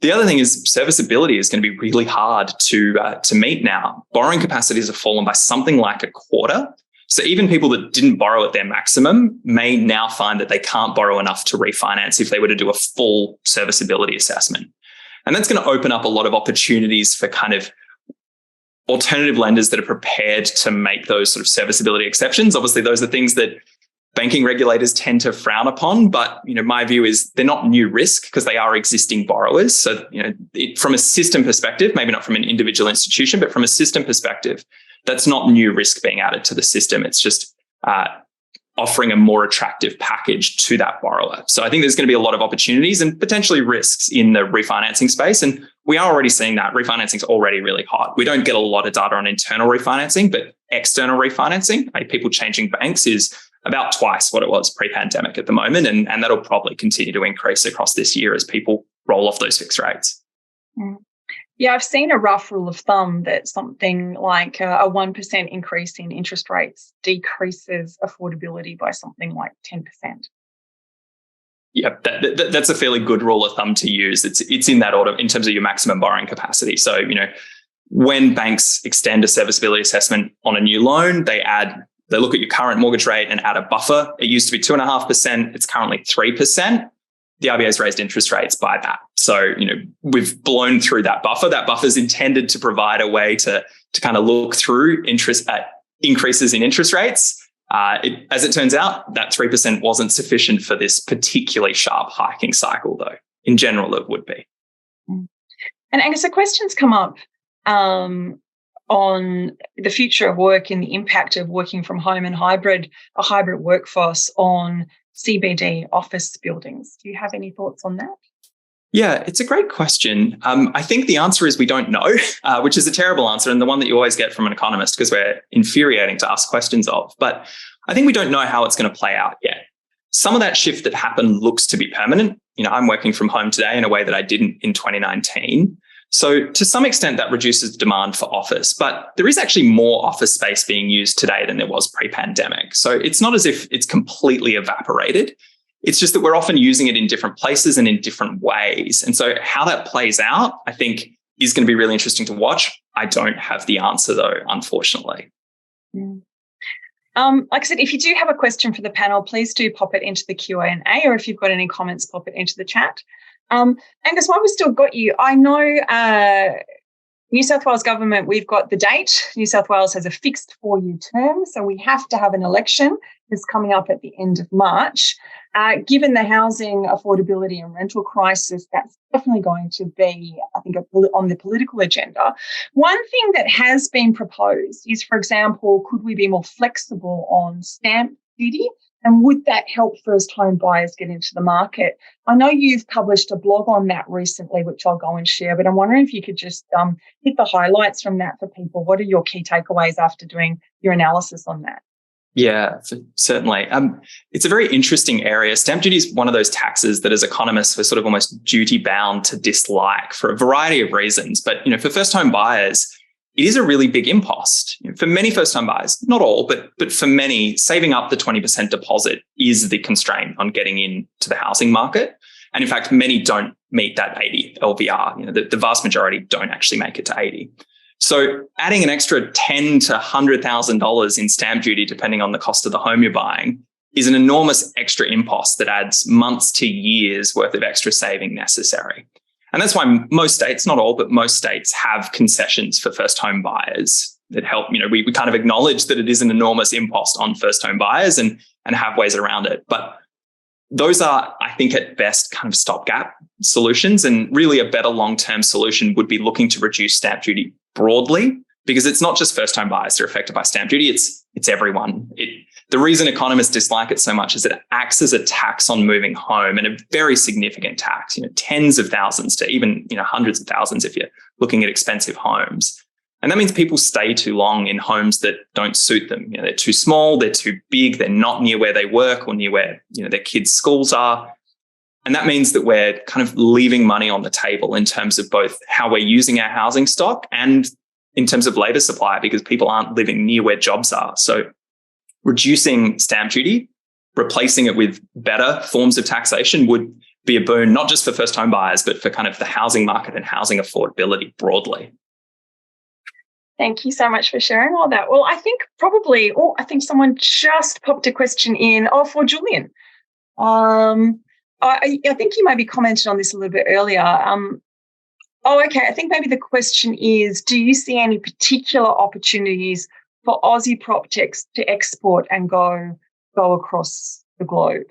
The other thing is serviceability is going to be really hard to meet now. Borrowing capacities have fallen by something like a quarter. So even people that didn't borrow at their maximum may now find that they can't borrow enough to refinance if they were to do a full serviceability assessment. And that's going to open up a lot of opportunities for kind of alternative lenders that are prepared to make those sort of serviceability exceptions. Obviously, those are things that banking regulators tend to frown upon. But, my view is they're not new risk because they are existing borrowers. So, from a system perspective, maybe not from an individual institution, but from a system perspective, that's not new risk being added to the system. It's just offering a more attractive package to that borrower. So I think there's going to be a lot of opportunities and potentially risks in the refinancing space. And we are already seeing that refinancing is already really hot. We don't get a lot of data on internal refinancing, but external refinancing, like people changing banks, is about twice what it was pre-pandemic at the moment. And that'll probably continue to increase across this year as people roll off those fixed rates. Yeah, I've seen a rough rule of thumb that something like a 1% increase in interest rates decreases affordability by something like 10%. Yeah, that's a fairly good rule of thumb to use. It's in that order in terms of your maximum borrowing capacity. So, when banks extend a serviceability assessment on a new loan, they look at your current mortgage rate and add a buffer. It used to be 2.5%. It's currently 3%. The RBA's raised interest rates by that. So, we've blown through that buffer. That buffer is intended to provide a way to kind of look through increases in interest rates. As it turns out, that 3% wasn't sufficient for this particularly sharp hiking cycle, though. In general, it would be. And Angus, the questions come up on the future of work and the impact of working from home and a hybrid workforce on CBD office buildings. Do you have any thoughts on that? Yeah, it's a great question. I think the answer is we don't know, which is a terrible answer and the one that you always get from an economist because we're infuriating to ask questions of. But I think we don't know how it's going to play out yet. Some of that shift that happened looks to be permanent. I'm working from home today in a way that I didn't in 2019. So to some extent, that reduces demand for office, but there is actually more office space being used today than there was pre-pandemic. So it's not as if it's completely evaporated. It's just that we're often using it in different places and in different ways. And so how that plays out, I think, is going to be really interesting to watch. I don't have the answer, though, unfortunately. Like I said, if you do have a question for the panel, please do pop it into the Q&A, or if you've got any comments, pop it into the chat. Angus, while we've still got you, I know New South Wales government, we've got the date. New South Wales has a fixed 4-year term, so we have to have an election that's coming up at the end of March. Given the housing affordability and rental crisis, that's definitely going to be, I think, on the political agenda. One thing that has been proposed is, for example, could we be more flexible on stamp duty? And would that help first home buyers get into the market? I know you've published a blog on that recently, which I'll go and share, but I'm wondering if you could just hit the highlights from that for people. What are your key takeaways after doing your analysis on that? Yeah, certainly. It's a very interesting area. Stamp duty is one of those taxes that as economists, we're sort of almost duty bound to dislike for a variety of reasons. But, for first home buyers, it is a really big impost. For many first-time buyers, not all, but for many, saving up the 20% deposit is the constraint on getting into the housing market. And in fact, many don't meet that 80 LVR. The vast majority don't actually make it to 80. So adding an extra $10,000 to $100,000 in stamp duty, depending on the cost of the home you're buying, is an enormous extra impost that adds months to years worth of extra saving necessary. And that's why most states, not all, but most states have concessions for first home buyers that help. We kind of acknowledge that it is an enormous impost on first home buyers and have ways around it. But those are, I think, at best kind of stopgap solutions. And really a better long-term solution would be looking to reduce stamp duty broadly, because it's not just first home buyers that are affected by stamp duty. It's everyone. The reason economists dislike it so much is it acts as a tax on moving home, and a very significant tax, tens of thousands to even, hundreds of thousands if you're looking at expensive homes. And that means people stay too long in homes that don't suit them. They're too small, they're too big, they're not near where they work or near where, their kids' schools are. And that means that we're kind of leaving money on the table in terms of both how we're using our housing stock and in terms of labor supply, because people aren't living near where jobs are. So reducing stamp duty, replacing it with better forms of taxation would be a boon, not just for first home buyers, but for kind of the housing market and housing affordability broadly. Thank you so much for sharing all that. Well, I think I think someone just popped a question in. For Julian. I think you maybe commented on this a little bit earlier. Okay. I think maybe the question is, do you see any particular opportunities for Aussie Proptechs to export and go across the globe?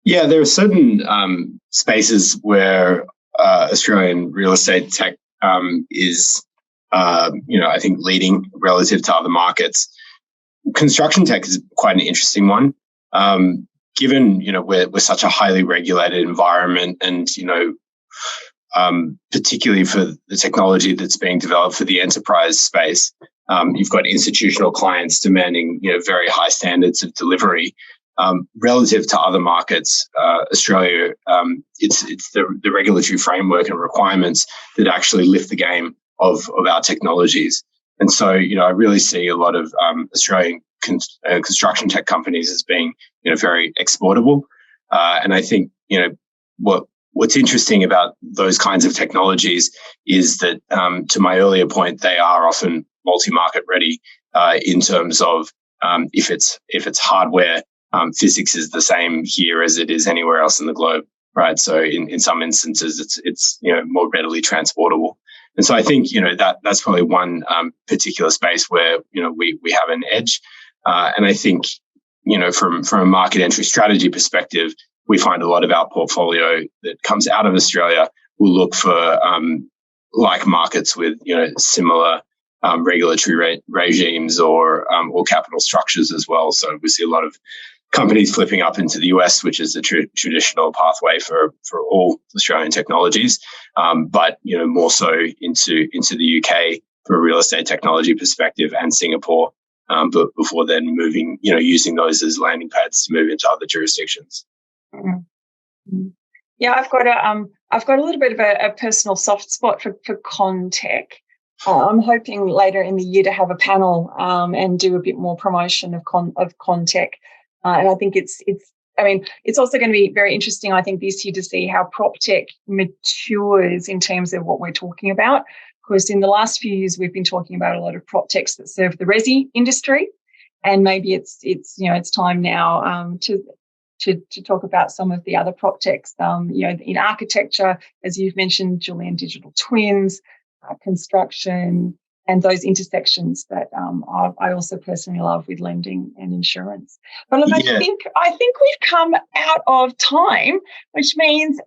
Yeah, there are certain spaces where Australian real estate tech is, I think, leading relative to other markets. Construction tech is quite an interesting one. Given, we're such a highly regulated environment, and, particularly for the technology that's being developed for the enterprise space, you've got institutional clients demanding, very high standards of delivery. Relative to other markets, Australia, it's the regulatory framework and requirements that actually lift the game of our technologies. And so, I really see a lot of Australian construction tech companies as being, very exportable. And I think, what's interesting about those kinds of technologies is that, to my earlier point, they are often multi-market ready in terms of if it's hardware. Physics is the same here as it is anywhere else in the globe, right? So in some instances, it's more readily transportable. And so I think that's probably one particular space where we have an edge. And I think from a market entry strategy perspective, we find a lot of our portfolio that comes out of Australia will look for like markets with similar regulatory regimes or capital structures as well. So we see a lot of companies flipping up into the US, which is the traditional pathway for all Australian technologies, but more so into the UK from a real estate technology perspective, and Singapore, but before then moving, using those as landing pads to move into other jurisdictions. Mm-hmm. Yeah, I've got a little bit of a personal soft spot for ConTech. I'm hoping later in the year to have a panel and do a bit more promotion of ConTech. And I think it's also going to be very interesting, I think, this year to see how Proptech matures in terms of what we're talking about. Because in the last few years, we've been talking about a lot of Proptechs that serve the resi industry, and maybe it's time now to to talk about some of the other prop techs, in architecture, as you've mentioned, Julian, digital twins, construction, and those intersections that I also personally love with lending and insurance. But look, I think we've come out of time, which means,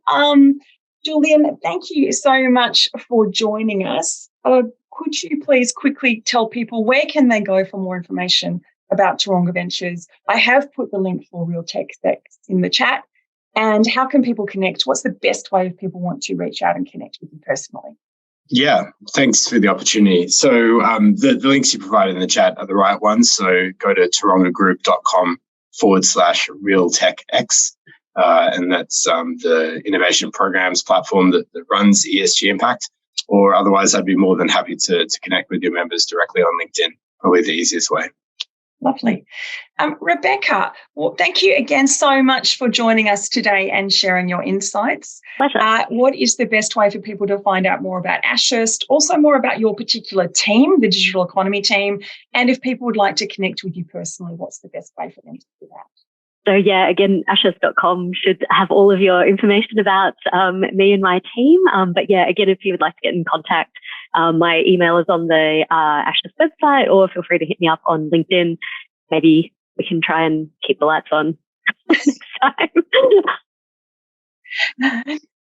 Julian, thank you so much for joining us. Could you please quickly tell people where can they go for more information about Taronga Ventures? I have put the link for Real Tech in the chat. And how can people connect? What's the best way if people want to reach out and connect with you personally? Yeah, thanks for the opportunity. So the links you provided in the chat are the right ones. So go to tarongagroup.com/realtechx. And that's the innovation programs platform that runs ESG Impact. Or otherwise, I'd be more than happy to connect with your members directly on LinkedIn, probably the easiest way. Lovely. Rebecca, well, thank you again so much for joining us today and sharing your insights. Pleasure. What is the best way for people to find out more about Ashurst, also more about your particular team, the digital economy team, and if people would like to connect with you personally, what's the best way for them to do that? So yeah, again, ashurst.com should have all of your information about me and my team. But yeah, again, if you would like to get in contact, my email is on the Ashurst website, or feel free to hit me up on LinkedIn. Maybe we can try and keep the lights on next time.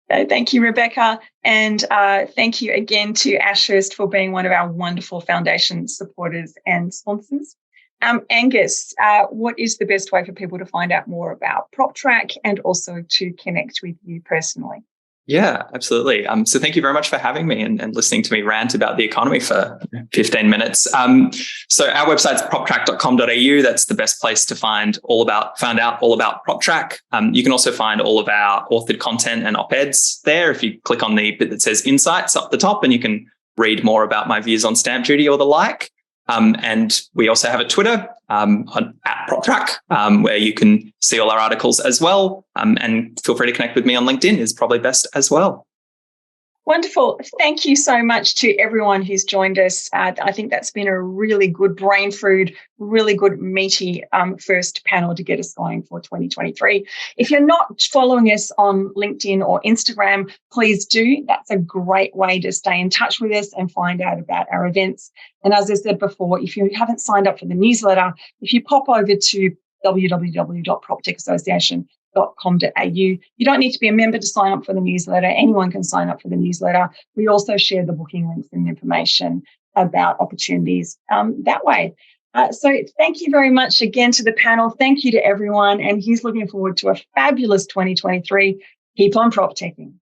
Thank you, Rebecca. And thank you again to Ashurst for being one of our wonderful foundation supporters and sponsors. Angus, what is the best way for people to find out more about PropTech and also to connect with you personally? Yeah, absolutely. So thank you very much for having me and listening to me rant about the economy for 15 minutes. So our website's proptrack.com.au. That's the best place to find out all about PropTech. You can also find all of our authored content and op-eds there. If you click on the bit that says Insights up the top, and you can read more about my views on stamp duty or the like. And we also have a Twitter at PropTech, where you can see all our articles as well. And feel free to connect with me on LinkedIn is probably best as well. Wonderful. Thank you so much to everyone who's joined us. I think that's been a really good brain food, really good meaty first panel to get us going for 2023. If you're not following us on LinkedIn or Instagram, please do. That's a great way to stay in touch with us and find out about our events. And as I said before, if you haven't signed up for the newsletter, if you pop over to www.proptechassociation.com.au. You don't need to be a member to sign up for the newsletter. Anyone can sign up for the newsletter. We also share the booking links and information about opportunities that way. So thank you very much again to the panel. Thank you to everyone. And he's looking forward to a fabulous 2023. Keep on PropTeching.